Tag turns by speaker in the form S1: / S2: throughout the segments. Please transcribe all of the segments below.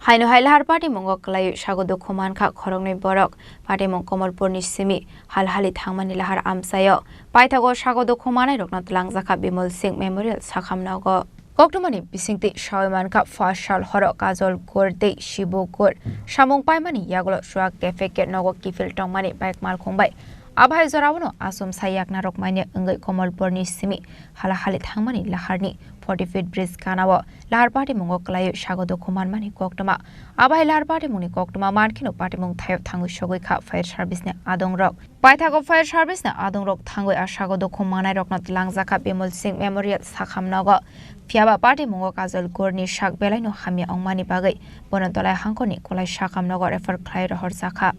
S1: Haino Lahar Patimungo Kwlaiwi Sago Dukhumankha Khoroknwi Borok Patimungo Komolpurni simi hal-hali thangmani Lahar amsayo paithago Sago Dukhumanai rokna tlangjaka Bimol Singh Memorial sakhamnago Koktumani bisingti Shawimanka Fashal Horok Kajol Gorde Shibu Gor Samung Paimani Yaglo Shuak Kefeke Nogo Kifil Tongmani Baik Mal Khongbai Abhai Zorawno Asum Sayak Narok Mane Ungai Komolpurni simi hal-hali thangmani Laharni 40 feet bridge kanawa Lahar Patimungo Kwlaiwi Sago Dukhumanmani Koktuma Abhai Lahar Patimungni Koktuma Mankino Patimung Thayop Thangu Shogoi Kha Fire Service ne Adong Rok Paithago Fire Service ne Adong Rok Thangoi Sago Dukhumanai Rokna Tlangjaka Bimol Singh Memorial sakhamnago Phiaba Patimungo Kajol Gorni Shak Belaino Hamia Ongmani Bagai Bonontolai Hangkoni Kolai sakhamnago refer Khlai Rahor Sakha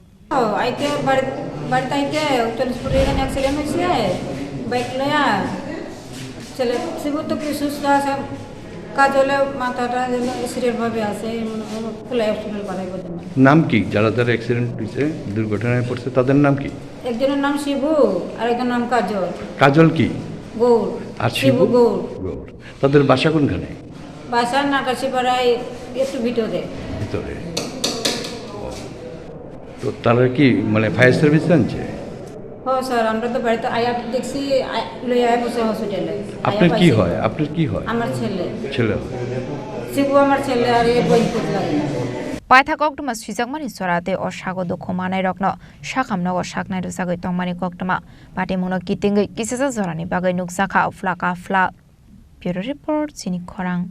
S2: আইতে বাড়িতে ট্রান্সপোর্টে এখানে accident হয়েছে bike লয়া ছেলে সেগুলো তো কি সুস্থ আছে কাজ হলে মাথাটা সিরিয়াস ভাবে আছে খোলা হসপিটাল বানাই বলেন
S3: নাম কি যারা যারা অ্যাক্সিডেন্ট হয়েছে দুর্ঘটনায় পড়ছে তাদের নাম কি
S2: একজনের নাম শিবু আর একজনের নাম কাজল
S3: কাজল কি
S2: গৌর
S3: আর শিবু
S2: গৌর
S3: তাদের বাসা কোনখানে
S2: বাসা নাকাশিপাড়ায় একটু ভিতরে
S3: তো তারা কি মানে ফায়ার সার্ভিস জানছে
S2: হ্যাঁ স্যার আমরা তো বাড়িতে আয়া দেখছি লইয়া বসে হসপিটালে
S3: আপনার কি হয়
S2: আমার ছেলে শিবু আমার ছেলে আর এই বই পুত লাগে
S1: Paitha Koktuma Swijangmani Sorate or Sago Dukhumanai Rokno Sakhamnago Saknai Rusagoi Tongmani Koktuma Patimungo Kitingi Kisasa Zorani Bagai Nuksaka Flaka Fla Bureau Report Chini Khorang